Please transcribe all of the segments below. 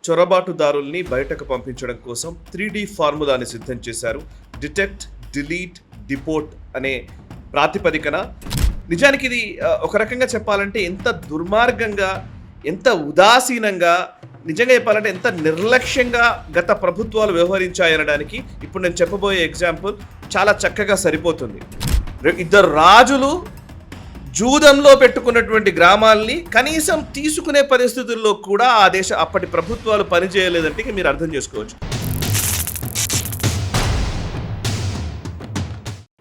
చొరబాటుదారుల్ని బయటకు పంపించడం కోసం 3D ఫార్ములాని సిద్ధం చేశారు. డిటెక్ట్, డిలీట్, డిపోర్ట్ అనే ప్రాతిపదికన. నిజానికి ఇది ఒక రకంగా చెప్పాలంటే ఎంత దుర్మార్గంగా, ఎంత ఉదాసీనంగా, నిజంగా చెప్పాలంటే ఎంత నిర్లక్ష్యంగా గత ప్రభుత్వాలు వ్యవహరించాయనడానికి ఇప్పుడు నేను చెప్పబోయే ఎగ్జాంపుల్ చాలా చక్కగా సరిపోతుంది. ఇద్దరు రాజులు జూదంలో పెట్టుకున్నటువంటి గ్రామాల్ని కనీసం తీసుకునే పరిస్థితుల్లో కూడా ఆ అప్పటి ప్రభుత్వాలు పనిచేయలేదంటే మీరు అర్థం చేసుకోవచ్చు.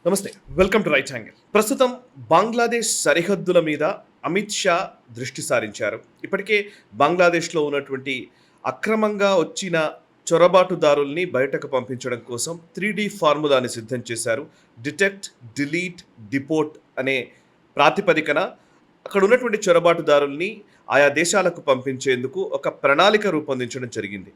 నమస్తే, వెల్కమ్ టు రైట్ యాంగిల్. ప్రస్తుతం బంగ్లాదేశ్ సరిహద్దుల మీద అమిత్ షా దృష్టి సారించారు. ఇప్పటికే బంగ్లాదేశ్లో ఉన్నటువంటి అక్రమంగా వచ్చిన చొరబాటుదారుల్ని బయటకు పంపించడం కోసం 3D ఫార్ములాని సిద్ధం చేశారు. డిటెక్ట్, డిలీట్, డిపోర్ట్ అనే ప్రాతిపదికన అక్కడ ఉన్నటువంటి చొరబాటుదారుల్ని ఆయా దేశాలకు పంపించేందుకు ఒక ప్రణాళిక రూపొందించడం జరిగింది.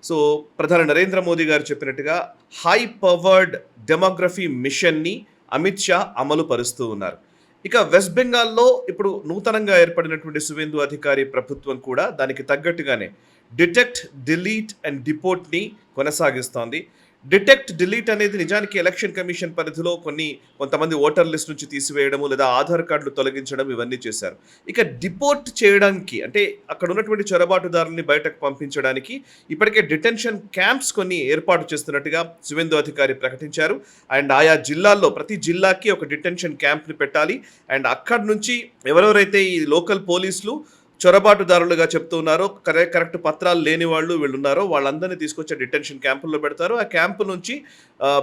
సో ప్రధాని నరేంద్ర మోదీ గారు చెప్పినట్టుగా హై పవర్డ్ డెమోగ్రఫీ మిషన్ని అమిత్ షా అమలు పరుస్తూ ఉన్నారు. ఇక వెస్ట్ బెంగాల్లో ఇప్పుడు నూతనంగా ఏర్పడినటువంటి సువేందు అధికారి ప్రభుత్వం కూడా దానికి తగ్గట్టుగానే డిటెక్ట్, డిలీట్ అండ్ డిపోర్ట్ని కొనసాగిస్తోంది. డిటెక్ట్, డిలీట్ అనేది నిజానికి ఎలక్షన్ కమిషన్ పరిధిలో కొంతమంది ఓటర్ లిస్ట్ నుంచి తీసివేయడము లేదా ఆధార్ కార్డులు తొలగించడం ఇవన్నీ చేశారు. ఇక డిపోర్ట్ చేయడానికి అంటే అక్కడ ఉన్నటువంటి చొరబాటుదారుల్ని బయటకు పంపించడానికి ఇప్పటికే డిటెన్షన్ క్యాంప్స్ కొన్ని ఏర్పాటు చేస్తున్నట్టుగా సువేందు అధికారి ప్రకటించారు. అండ్ ఆయా జిల్లాల్లో ప్రతి జిల్లాకి ఒక డిటెన్షన్ క్యాంప్ని పెట్టాలి. అండ్ అక్కడి నుంచి ఎవరెవరైతే ఈ లోకల్ పోలీసులు చొరబాటుదారులుగా చెప్తూ ఉన్నారో, కరెక్ట్ పత్రాలు లేని వాళ్ళు వీళ్ళున్నారో వాళ్ళందరినీ తీసుకొచ్చే డిటెన్షన్ క్యాంపుల్లో పెడతారు. ఆ క్యాంపు నుంచి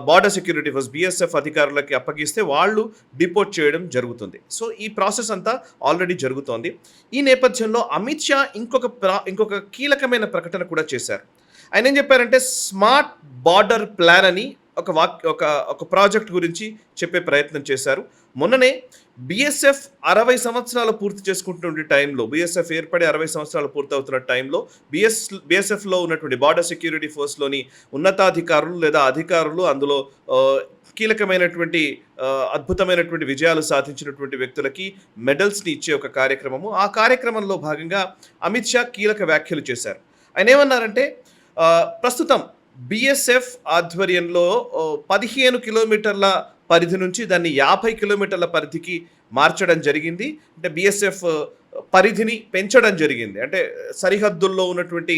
బార్డర్ సెక్యూరిటీ ఫోర్స్ BSF అధికారులకి అప్పగిస్తే వాళ్ళు డిపోర్ట్ చేయడం జరుగుతుంది. సో ఈ ప్రాసెస్ అంతా ఆల్రెడీ జరుగుతోంది. ఈ నేపథ్యంలో అమిత్ షా ఇంకొక కీలకమైన ప్రకటన కూడా చేశారు. ఆయన ఏం చెప్పారంటే స్మార్ట్ బార్డర్ ప్లాన్ అని ఒక ప్రాజెక్ట్ గురించి చెప్పే ప్రయత్నం చేశారు. మొన్ననే BSF 60 సంవత్సరాలు పూర్తి చేసుకుంటున్న టైంలో, BSF ఏర్పడి 60 సంవత్సరాలు పూర్తవుతున్న టైంలో BSFలో ఉన్నటువంటి బార్డర్ సెక్యూరిటీ ఫోర్స్లోని ఉన్నతాధికారులు లేదా అధికారులు అందులో కీలకమైనటువంటి అద్భుతమైనటువంటి విజయాలు సాధించినటువంటి వ్యక్తులకి మెడల్స్ని ఇచ్చే ఒక కార్యక్రమము. ఆ కార్యక్రమంలో భాగంగా అమిత్ షా కీలక వ్యాఖ్యలు చేశారు. ఆయన ఏమన్నారంటే ప్రస్తుతం BSF ఆధ్వర్యంలో 15 కిలోమీటర్ల పరిధి నుంచి దాన్ని 50 కిలోమీటర్ల పరిధికి మార్చడం జరిగింది. అంటే BSF పరిధిని పెంచడం జరిగింది. అంటే సరిహద్దుల్లో ఉన్నటువంటి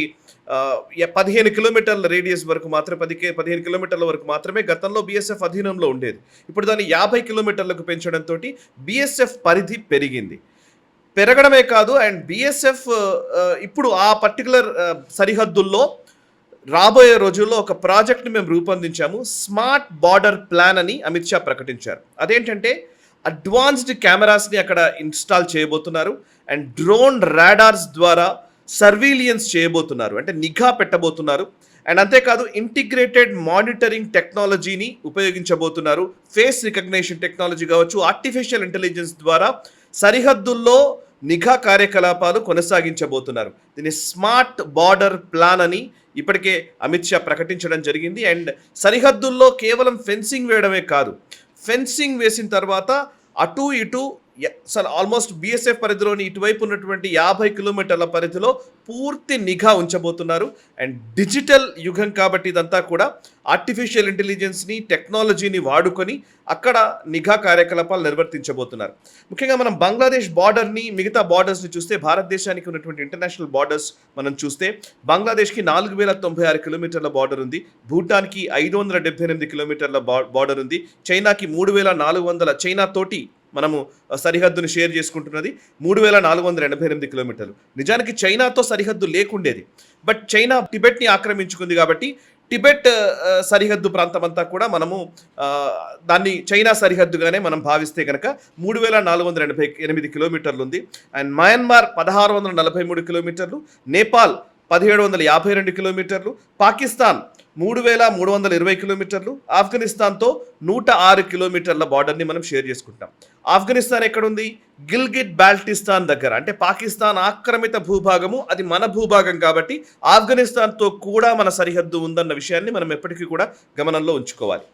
15 కిలోమీటర్ల రేడియస్ వరకు మాత్రమే 15 కిలోమీటర్ల వరకు మాత్రమే గతంలో BSF అధీనంలో ఉండేది. ఇప్పుడు దాన్ని 50 కిలోమీటర్లకు పెంచడంతో BSF పరిధి పెరిగింది. పెరగడమే కాదు, అండ్ BSF ఇప్పుడు ఆ పర్టికులర్ సరిహద్దుల్లో రాబోయే రోజుల్లో ఒక ప్రాజెక్ట్ని మేము రూపొందించాము, స్మార్ట్ బార్డర్ ప్లాన్ అని అమిత్ షా ప్రకటించారు. అదేంటంటే అడ్వాన్స్డ్ కెమెరాస్ని అక్కడ ఇన్స్టాల్ చేయబోతున్నారు. అండ్ డ్రోన్ రాడార్స్ ద్వారా సర్వీలియన్స్ చేయబోతున్నారు, అంటే నిఘా పెట్టబోతున్నారు. అండ్ అంతేకాదు ఇంటిగ్రేటెడ్ మానిటరింగ్ టెక్నాలజీని ఉపయోగించబోతున్నారు. ఫేస్ రికగ్నిషన్ టెక్నాలజీ కావచ్చు, ఆర్టిఫిషియల్ ఇంటెలిజెన్స్ ద్వారా సరిహద్దుల్లో నిఘా కార్యకలాపాలు కొనసాగించబోతున్నారు. దీన్ని స్మార్ట్ బార్డర్ ప్లాన్ అని ఇప్పటికే అమిత్ షా ప్రకటించడం జరిగింది. అండ్ సరిహద్దుల్లో కేవలం ఫెన్సింగ్ వేయడమే కాదు, ఫెన్సింగ్ వేసిన తర్వాత అటు ఇటు ఆల్మోస్ట్ BSF పరిధిలోని ఇటువైపు ఉన్నటువంటి 50 కిలోమీటర్ల పరిధిలో పూర్తి నిఘా ఉంచబోతున్నారు. అండ్ డిజిటల్ యుగం కాబట్టి ఇదంతా కూడా ఆర్టిఫిషియల్ ఇంటెలిజెన్స్ని, టెక్నాలజీని వాడుకొని అక్కడ నిఘా కార్యకలాపాలు నిర్వర్తించబోతున్నారు. ముఖ్యంగా మనం బంగ్లాదేశ్ బార్డర్ని, మిగతా బార్డర్స్ని చూస్తే, భారతదేశానికి ఉన్నటువంటి ఇంటర్నేషనల్ బార్డర్స్ మనం చూస్తే బంగ్లాదేశ్కి 4096 కిలోమీటర్ల బార్డర్ ఉంది, భూటాన్కి 578 కిలోమీటర్ల బార్డర్ ఉంది, చైనాకి 3400, చైనాతోటి మనము సరిహద్దును షేర్ చేసుకుంటున్నది 3488 కిలోమీటర్లు. నిజానికి చైనాతో సరిహద్దు లేకుండేది, బట్ చైనా టిబెట్ని ఆక్రమించుకుంది కాబట్టి టిబెట్ సరిహద్దు ప్రాంతం అంతా కూడా మనము దాన్ని చైనా సరిహద్దుగానే మనం భావిస్తే కనుక 3488 కిలోమీటర్లు ఉంది. అండ్ మయన్మార్ 1643 కిలోమీటర్లు, నేపాల్ 1752 కిలోమీటర్లు, పాకిస్తాన్ 3320 కిలోమీటర్లు, ఆఫ్ఘనిస్తాన్తో 106 కిలోమీటర్ల బార్డర్ని మనం షేర్ చేసుకుంటాం. ఆఫ్ఘనిస్తాన్ ఎక్కడుంది? గిల్గిట్ బాల్టిస్తాన్ దగ్గర, అంటే పాకిస్తాన్ ఆక్రమిత భూభాగము, అది మన భూభాగం కాబట్టి ఆఫ్ఘనిస్తాన్తో కూడా మన సరిహద్దు ఉందన్న విషయాన్ని మనం ఎప్పటికీ కూడా గమనంలో ఉంచుకోవాలి.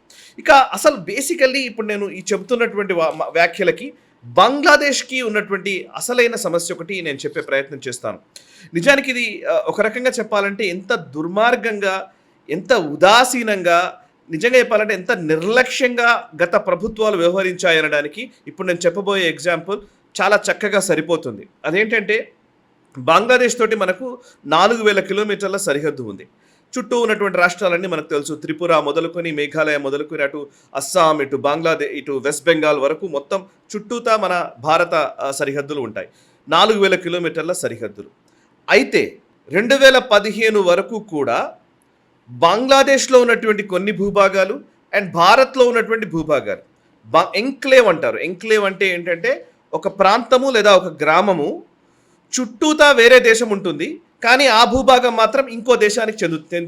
ఇక అసలు బేసికల్లీ ఇప్పుడు నేను ఈ చెబుతున్నటువంటి వ్యాఖ్యలకి బంగ్లాదేశ్‌కి ఉన్నటువంటి అసలైన సమస్య ఒకటి నేను చెప్పే ప్రయత్నం చేస్తాను. నిజానికి ఇది ఒక రకంగా చెప్పాలంటే ఎంత దుర్మార్గంగా, ఎంత ఉదాసీనంగా, నిజంగా చెప్పాలంటే ఎంత నిర్లక్ష్యంగా గత ప్రభుత్వాలు వ్యవహరించాయనడానికి ఇప్పుడు నేను చెప్పబోయే ఎగ్జాంపుల్ చాలా చక్కగా సరిపోతుంది. అదేంటంటే బంగ్లాదేశ్ తోటి మనకు 4000 కిలోమీటర్ల సరిహద్దు ఉంది. చుట్టూ ఉన్నటువంటి రాష్ట్రాలన్నీ మనకు తెలుసు. త్రిపుర మొదలుకొని, మేఘాలయ మొదలుకొని, అటు అస్సాం, ఇటు వెస్ట్ బెంగాల్ వరకు మొత్తం చుట్టూతా మన భారత సరిహద్దులు ఉంటాయి. 4000 కిలోమీటర్ల సరిహద్దులు. అయితే 2015 వరకు కూడా బంగ్లాదేశ్‌లో ఉన్నటువంటి కొన్ని భూభాగాలు అండ్ భారత్‌లో ఉన్నటువంటి భూభాగాలు ఎంక్లేవ్ అంటారు. ఎంక్లేవ్ అంటే ఏంటంటే ఒక ప్రాంతము లేదా ఒక గ్రామము చుట్టూతా వేరే దేశం ఉంటుంది. కానీ ఆ భూభాగం మాత్రం ఇంకో దేశానికి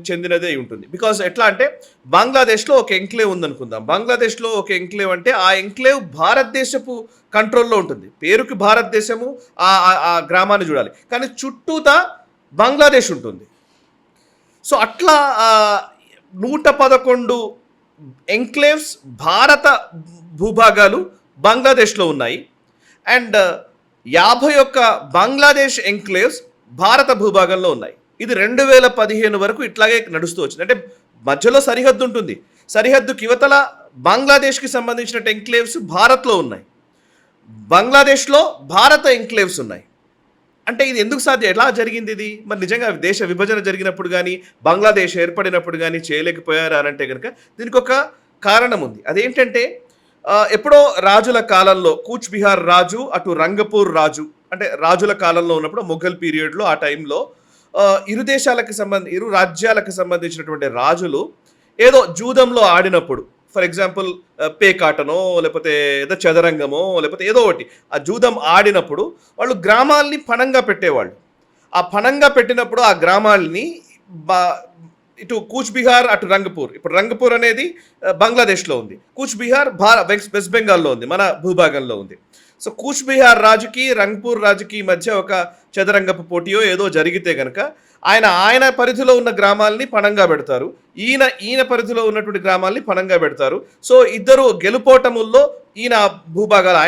చెందినదే అయి ఉంటుంది. బికాజ్ ఎట్లా అంటే బంగ్లాదేశ్‌లో ఒక ఎంక్లేవ్ ఉందనుకుందాం. బంగ్లాదేశ్‌లో ఒక ఎంక్లేవ్ అంటే ఆ ఎంక్లేవ్ భారతదేశపు కంట్రోల్‌లో ఉంటుంది. పేరుకి భారతదేశము ఆ గ్రామాన్ని చూడాలి. కానీ చుట్టూతా బంగ్లాదేశ్ ఉంటుంది. సో అట్లా 111 ఎంక్లేవ్స్ భారత భూభాగాలు బంగ్లాదేశ్‌లో ఉన్నాయి. అండ్ 51 బంగ్లాదేశ్ ఎంక్లేవ్స్ భారత భూభాగంలో ఉన్నాయి. ఇది 2015 వరకు ఇట్లాగే నడుస్తూ వచ్చింది. అంటే మధ్యలో సరిహద్దు ఉంటుంది. సరిహద్దుకి యువతల బంగ్లాదేశ్‌కి సంబంధించిన ఎంక్లేవ్స్ భారత్‌లో ఉన్నాయి. బంగ్లాదేశ్‌లో భారత ఎంక్లేవ్స్ ఉన్నాయి. అంటే ఇది ఎందుకు సాధ్యం? ఎలా జరిగింది ఇది? మరి నిజంగా దేశ విభజన జరిగినప్పుడు కానీ, బంగ్లాదేశ్ ఏర్పడినప్పుడు కానీ చేయలేకపోయారా అని అంటే కనుక దీనికి ఒక కారణం ఉంది. అదేంటంటే ఎప్పుడో రాజుల కాలంలో కూచ్ బిహార్ రాజు, అటు రంగపూర్ రాజు, అంటే రాజుల కాలంలో ఉన్నప్పుడు మొఘల్ పీరియడ్లో ఆ టైంలో ఇరు రాజ్యాలకు సంబంధించినటువంటి రాజులు ఏదో జూదంలో ఆడినప్పుడు, ఫర్ ఎగ్జాంపుల్ పేకాటనో లేకపోతే ఏదో చదరంగమో లేకపోతే ఏదో ఒకటి ఆ జూదం ఆడినప్పుడు వాళ్ళు గ్రామాల్ని పణంగా పెట్టేవాళ్ళు. ఆ పణంగా పెట్టినప్పుడు ఆ గ్రామాల్ని ఇటు కూచ్ బిహార్, అటు రంగపూర్. ఇప్పుడు రంగపూర్ అనేది బంగ్లాదేశ్లో ఉంది. కూచ్ బిహార్ వెస్ట్ బెంగాల్లో ఉంది, మన భూభాగంలో ఉంది. సో కూచ్ బిహార్ రాజుకి రంగపూర్ రాజుకి మధ్య ఒక చదరంగపు పోటీయో ఏదో జరిగితే కనుక ఆయన పరిధిలో ఉన్న గ్రామాలని పణంగా పెడతారు. ఈయన పరిధిలో ఉన్నటువంటి గ్రామాలని పణంగా పెడతారు. సో ఇద్దరు గెలుపోటముల్లో ఈయన భూభాగాలు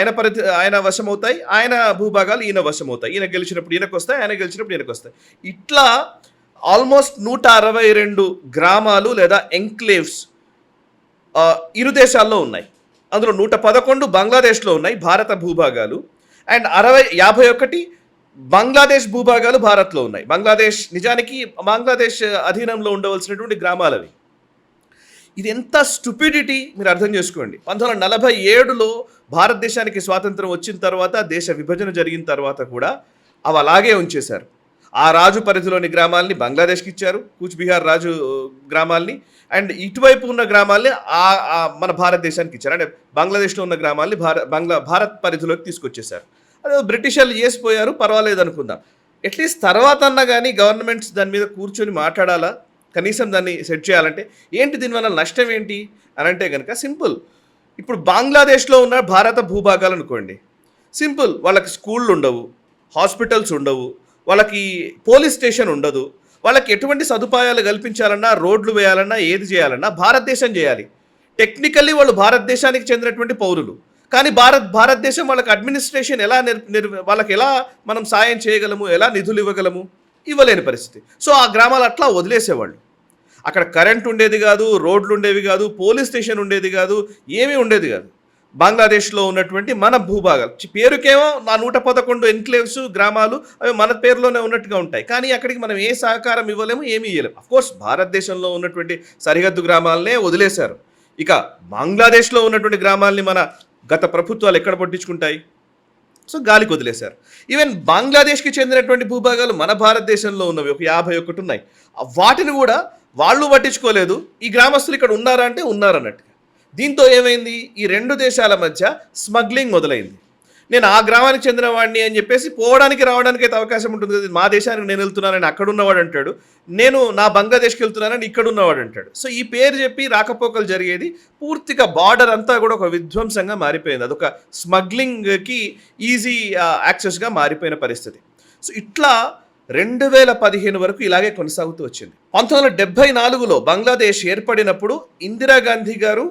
ఆయన వశమవుతాయి, ఆయన భూభాగాలు ఈయన వశమవుతాయి. ఈయన గెలిచినప్పుడు ఈయనకు వస్తాయి, ఆయన గెలిచినప్పుడు ఈయనకు వస్తాయి. ఇట్లా ఆల్మోస్ట్ 162 గ్రామాలు లేదా ఎంక్లేవ్స్ ఇరు దేశాల్లో ఉన్నాయి. అందులో 111 బంగ్లాదేశ్లో ఉన్నాయి భారత భూభాగాలు. అండ్ 51 బంగ్లాదేశ్ భూభాగాలు భారత్లో ఉన్నాయి. నిజానికి బంగ్లాదేశ్ అధీనంలో ఉండవలసినటువంటి గ్రామాలు అవి. ఇది ఎంత స్టూపిడిటీ మీరు అర్థం చేసుకోండి. 1947లో భారతదేశానికి స్వాతంత్రం వచ్చిన తర్వాత, దేశ విభజన జరిగిన తర్వాత కూడా అవి అలాగే ఉంచేశారు. ఆ రాజు పరిధిలోని గ్రామాల్ని బంగ్లాదేశ్కి ఇచ్చారు, కూచ్ బిహార్ రాజు గ్రామాల్ని. అండ్ ఇటువైపు ఉన్న గ్రామాల్ని మన భారతదేశానికి ఇచ్చారు. అంటే బంగ్లాదేశ్లో ఉన్న గ్రామాల్ని భారత్ పరిధిలోకి తీసుకొచ్చేసారు. అదే బ్రిటిషర్లు చేసిపోయారు, పర్వాలేదు అనుకుందాం. అట్లీస్ట్ తర్వాత అన్నా కానీ గవర్నమెంట్స్ దాని మీద కూర్చొని మాట్లాడాలా, కనీసం దాన్ని సెట్ చేయాలంటే. ఏంటి దీనివల్ల నష్టం ఏంటి అని అంటే కనుక సింపుల్. ఇప్పుడు బంగ్లాదేశ్లో ఉన్న భారత భూభాగాలు అనుకోండి, సింపుల్. వాళ్ళకి స్కూళ్ళు ఉండవు, హాస్పిటల్స్ ఉండవు, వాళ్ళకి పోలీస్ స్టేషన్ ఉండదు. వాళ్ళకి ఎటువంటి సదుపాయాలు కల్పించాలన్నా, రోడ్లు వేయాలన్నా, ఏది చేయాలన్నా భారతదేశం చేయాలి. టెక్నికల్లీ వాళ్ళు భారతదేశానికి చెందినటువంటి పౌరులు. కానీ భారతదేశం వాళ్ళకి అడ్మినిస్ట్రేషన్ వాళ్ళకి ఎలా మనం సాయం చేయగలము, ఎలా నిధులు ఇవ్వగలము? ఇవ్వలేని పరిస్థితి. సో ఆ గ్రామాలు అట్లా వదిలేసేవాళ్ళు. అక్కడ కరెంట్ ఉండేది కాదు, రోడ్లు ఉండేవి కాదు, పోలీస్ స్టేషన్ ఉండేది కాదు, ఏమీ ఉండేది కాదు. బంగ్లాదేశ్లో ఉన్నటువంటి మన భూభాగాలు పేరుకేమో 111 ఎన్క్లేవ్స్ గ్రామాలు అవి మన పేరులోనే ఉన్నట్టుగా ఉంటాయి. కానీ అక్కడికి మనం ఏ సహకారం ఇవ్వలేము, ఏమీ ఇవ్వలేము. అఫ్కోర్స్ భారతదేశంలో ఉన్నటువంటి సరిహద్దు గ్రామాలనే వదిలేశారు. ఇక బంగ్లాదేశ్లో ఉన్నటువంటి గ్రామాలని మన గత ప్రభుత్వాలు ఎక్కడ పట్టించుకుంటాయి? సో గాలికి వదిలేశారు. ఈవెన్ బంగ్లాదేశ్కి చెందినటువంటి భూభాగాలు మన భారతదేశంలో ఉన్నవి ఒక 51 ఉన్నాయి. వాటిని కూడా వాళ్ళు పట్టించుకోలేదు. ఈ గ్రామస్తులు ఇక్కడ ఉన్నారా అంటే ఉన్నారన్నట్టు. దీంతో ఏమైంది? ఈ రెండు దేశాల మధ్య స్మగ్లింగ్ మొదలైంది. నేను ఆ గ్రామానికి చెందిన వాడిని అని చెప్పేసి పోవడానికి రావడానికి అయితే అవకాశం ఉంటుంది కదా. మా దేశానికి నేను వెళ్తున్నానని అక్కడ ఉన్నవాడు అంటాడు, నేను నా బంగ్లాదేశ్కి వెళ్తున్నానని ఇక్కడ ఉన్నవాడు అంటాడు. సో ఈ పేరు చెప్పి రాకపోకలు జరిగేది. పూర్తిగా బార్డర్ అంతా కూడా ఒక విధ్వంసంగా మారిపోయింది. అదొక స్మగ్లింగ్కి ఈజీ యాక్సెస్గా మారిపోయిన పరిస్థితి. సో ఇట్లా 2015 వరకు ఇలాగే కొనసాగుతూ వచ్చింది. 1974లో బంగ్లాదేశ్ ఏర్పడినప్పుడు ఇందిరాగాంధీ గారు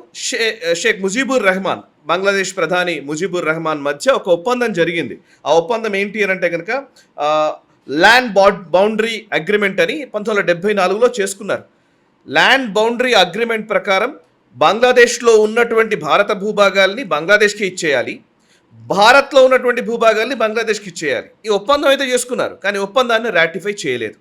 షేక్ ముజీబుర్ రెహమాన్ బంగ్లాదేశ్ ప్రధాని ముజిబుర్ రెహమాన్ మధ్య ఒక ఒప్పందం జరిగింది. ఆ ఒప్పందం ఏంటి అని అంటే కనుక ల్యాండ్ బౌండరీ అగ్రిమెంట్ అని 1974లో చేసుకున్నారు. ల్యాండ్ బౌండరీ అగ్రిమెంట్ ప్రకారం బంగ్లాదేశ్లో ఉన్నటువంటి భారత భూభాగాల్ని బంగ్లాదేశ్కి ఇచ్చేయాలి, భారత్లో ఉన్నటువంటి భూభాగాల్ని బంగ్లాదేశ్కి ఇచ్చేయాలి. ఈ ఒప్పందం అయితే చేసుకున్నారు, కానీ ఒప్పందాన్ని రాటిఫై చేయలేదు.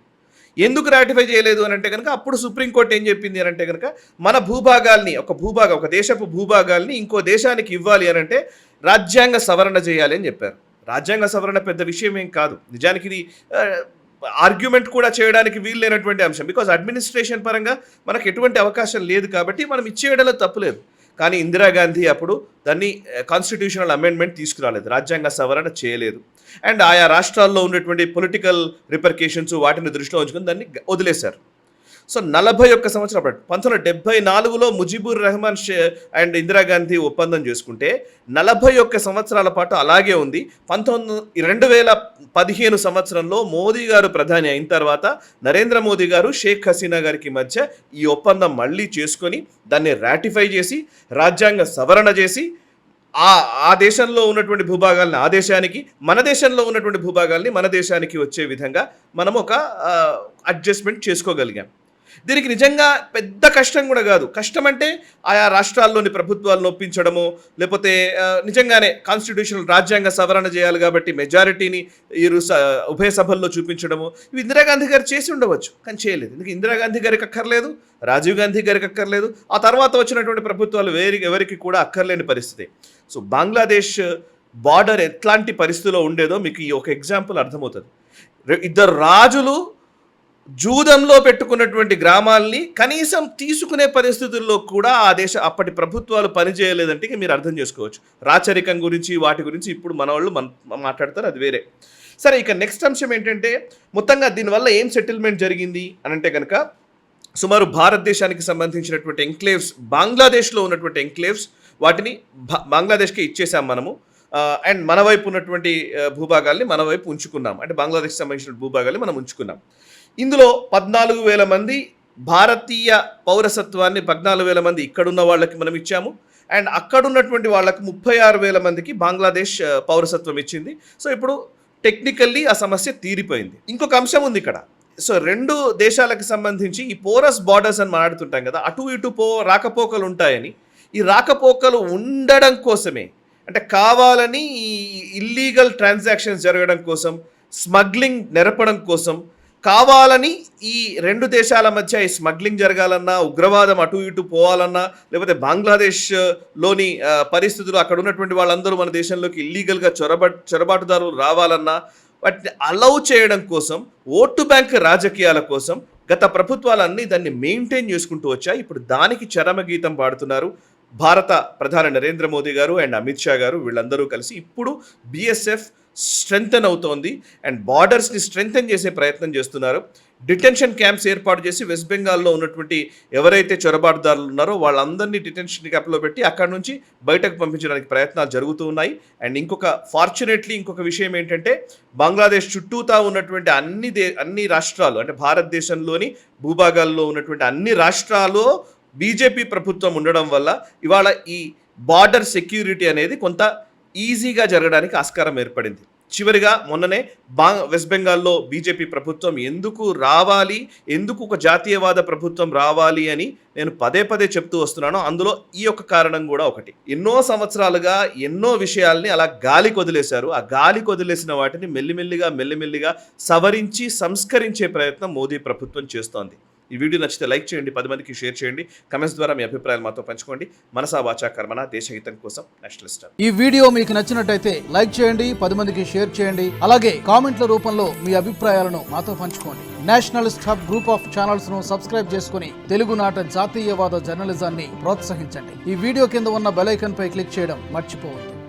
ఎందుకు రాటిఫై చేయలేదు అని అంటే కనుక అప్పుడు సుప్రీంకోర్టు ఏం చెప్పింది అని అంటే కనుక మన భూభాగాల్ని ఒక దేశపు భూభాగాల్ని ఇంకో దేశానికి ఇవ్వాలి అని అంటే రాజ్యాంగ సవరణ చేయాలి అని చెప్పారు. రాజ్యాంగ సవరణ పెద్ద విషయం ఏం కాదు, నిజానికి ఇది ఆర్గ్యుమెంట్ కూడా చేయడానికి వీలు లేనటువంటి అంశం. బికాజ్ అడ్మినిస్ట్రేషన్ పరంగా మనకు ఎటువంటి అవకాశం లేదు కాబట్టి మనం ఇచ్చేయడంలో తప్పులేదు. కానీ ఇందిరాగాంధీ అప్పుడు దాన్ని కాన్స్టిట్యూషనల్ అమెండ్మెంట్ తీసుకురాలేదు, రాజ్యాంగ సవరణ చేయలేదు. అండ్ ఆయా రాష్ట్రాల్లో ఉన్నటువంటి పొలిటికల్ రిపర్కేషన్స్ వాటిని దృష్టిలో ఉంచుకొని దాన్ని వదిలేశారు. సో 41 సంవత్సరాలు 1974లో ముజిబుర్ రెహమాన్ అండ్ ఇందిరాగాంధీ ఒప్పందం చేసుకుంటే 41 సంవత్సరాల పాటు అలాగే ఉంది. 2015 సంవత్సరంలో మోదీ గారు ప్రధాని అయిన తర్వాత నరేంద్ర మోదీ గారు షేక్ హసీనా గారికి మధ్య ఈ ఒప్పందం మళ్ళీ చేసుకొని దాన్ని రాటిఫై చేసి రాజ్యాంగ సవరణ చేసి ఆ దేశంలో ఉన్నటువంటి భూభాగాల్ని ఆ దేశానికి, మన దేశంలో ఉన్నటువంటి భూభాగాల్ని మన దేశానికి వచ్చే విధంగా మనం ఒక అడ్జస్ట్మెంట్ చేసుకోగలిగాం. దీనికి నిజంగా పెద్ద కష్టం కూడా కాదు. కష్టం అంటే ఆయా రాష్ట్రాల్లోని ప్రభుత్వాలను ఒప్పించడము, లేకపోతే నిజంగానే కాన్స్టిట్యూషనల్ రాజ్యాంగ సవరణ చేయాలి కాబట్టి మెజారిటీని ఉభయ సభల్లో చూపించడము, ఇవి ఇందిరాగాంధీ గారు చేసి ఉండవచ్చు, కానీ చేయలేదు. ఎందుకు ఇందిరాగాంధీ గారికి అక్కర్లేదు, రాజీవ్ గాంధీ గారికి అక్కర్లేదు, ఆ తర్వాత వచ్చినటువంటి ప్రభుత్వాలు ఎవరికి కూడా అక్కర్లేని పరిస్థితి. సో బంగ్లాదేశ్ బార్డర్ ఎట్లాంటి పరిస్థితిలో ఉండేదో మీకు ఈ ఒక ఎగ్జాంపుల్ అర్థమవుతుంది. ఇద్దరు రాజులు జూదంలో పెట్టుకున్నటువంటి గ్రామాల్ని కనీసం తీసుకునే పరిస్థితుల్లో కూడా అప్పటి ప్రభుత్వాలు పనిచేయలేదంటే మీరు అర్థం చేసుకోవచ్చు. రాచరికం గురించి వాటి గురించి ఇప్పుడు మన వాళ్ళు మాట్లాడతారు, అది వేరే. సరే, ఇక నెక్స్ట్ అంశం ఏంటంటే మొత్తంగా దీనివల్ల ఏం సెటిల్మెంట్ జరిగింది అని అంటే కనుక సుమారు భారతదేశానికి సంబంధించినటువంటి ఎంక్లేవ్స్, బంగ్లాదేశ్లో ఉన్నటువంటి ఎంక్లేవ్స్ వాటిని బంగ్లాదేశ్కి ఇచ్చేసాం మనము. అండ్ మన వైపు ఉన్నటువంటి భూభాగాల్ని మన వైపు ఉంచుకున్నాం, అంటే బంగ్లాదేశ్కి సంబంధించిన భూభాగాల్ని మనం ఉంచుకున్నాం. ఇందులో 14,000 మంది భారతీయ పౌరసత్వాన్ని 14,000 మంది ఇక్కడున్న వాళ్ళకి మనం ఇచ్చాము. అండ్ అక్కడున్నటువంటి వాళ్ళకి 36,000 మందికి బంగ్లాదేశ్ పౌరసత్వం ఇచ్చింది. సో ఇప్పుడు టెక్నికల్లీ ఆ సమస్య తీరిపోయింది. ఇంకొక అంశం ఉంది ఇక్కడ. సో 2 దేశాలకు సంబంధించి ఈ పోరస్ బార్డర్స్ అని మాట్లాడుతుంటాం కదా, అటు ఇటు రాకపోకలు ఉంటాయని. ఈ రాకపోకలు ఉండడం కోసమే, అంటే కావాలని ఈ ఇల్లీగల్ ట్రాన్సాక్షన్స్ జరగడం కోసం, స్మగ్లింగ్ నెరపడం కోసం కావాలని ఈ 2 దేశాల మధ్య ఈ స్మగ్లింగ్ జరగాలన్నా, ఉగ్రవాదం అటు ఇటు పోవాలన్నా, లేకపోతే బంగ్లాదేశ్లోని పరిస్థితులు అక్కడ ఉన్నటువంటి వాళ్ళందరూ మన దేశంలోకి ఇల్లీగల్గా చొరబాటుదారులు రావాలన్నా వాటిని అలౌ చేయడం కోసం, ఓటు బ్యాంక్ రాజకీయాల కోసం గత ప్రభుత్వాలన్నీ దాన్ని మెయింటైన్ చేసుకుంటూ వచ్చాయి. ఇప్పుడు దానికి చరమగీతం పాడుతున్నారు భారత ప్రధాని నరేంద్ర మోదీ గారు అండ్ అమిత్ షా గారు. వీళ్ళందరూ కలిసి ఇప్పుడు BSF స్ట్రెంగ్తన్ అవుతోంది అండ్ బార్డర్స్ని స్ట్రెంగ్తన్ చేసే ప్రయత్నం చేస్తున్నారు. డిటెన్షన్ క్యాంప్స్ ఏర్పాటు చేసి వెస్ట్ బెంగాల్లో ఉన్నటువంటి ఎవరైతే చొరబాటుదారులు ఉన్నారో వాళ్ళందరినీ డిటెన్షన్ క్యాంప్లో పెట్టి అక్కడి నుంచి బయటకు పంపించడానికి ప్రయత్నాలు జరుగుతూ ఉన్నాయి. అండ్ ఇంకొక విషయం ఏంటంటే బంగ్లాదేశ్ చుట్టూతా ఉన్నటువంటి అన్ని రాష్ట్రాలు, అంటే భారతదేశంలోని భూభాగాల్లో ఉన్నటువంటి అన్ని రాష్ట్రాల్లో బీజేపీ ప్రభుత్వం ఉండడం వల్ల ఇవాళ ఈ బార్డర్ సెక్యూరిటీ అనేది కొంత ఈజీగా జరగడానికి ఆస్కారం ఏర్పడింది. చివరిగా మొన్ననే వెస్ట్ బెంగాల్లో బీజేపీ ప్రభుత్వం ఎందుకు ఒక జాతీయవాద ప్రభుత్వం రావాలి అని నేను పదే చెప్తూ వస్తున్నాను. అందులో ఈ యొక్క కారణం కూడా ఒకటి. ఎన్నో సంవత్సరాలుగా ఎన్నో విషయాల్ని అలా గాలికి వదిలేశారు. ఆ గాలికి వదిలేసిన వాటిని మెల్లిమెల్లిగా సవరించి సంస్కరించే ప్రయత్నం మోదీ ప్రభుత్వం చేస్తోంది. ఈ వీడియో నచ్చితే లైక్ చేయండి, 10 మందికి షేర్ చేయండి, కమెంట్స్ ద్వారా మీ అభిప్రాయాలు మాతో పంచుకోండి. మనసా వాచా కర్మణ, దేశహితం కోసం నేషనల్ స్టార్. ఈ వీడియో మీకు నచ్చినట్టయితే లైక్ చేయండి, 10 మందికి షేర్ చేయండి, అలాగే కామెంట్ల రూపంలో మీ అభిప్రాయాలను మాతో పంచుకోండి. Nationalist hub group of channels ను సబ్స్క్రైబ్ చేసుకుని తెలుగునాట జాతీయవాద జర్నలిజాన్ని ప్రోత్సహించండి. ఈ వీడియో కింద ఉన్న బెల్ ఐకాన్ పై క్లిక్ చేయడం మర్చిపోవద్దు.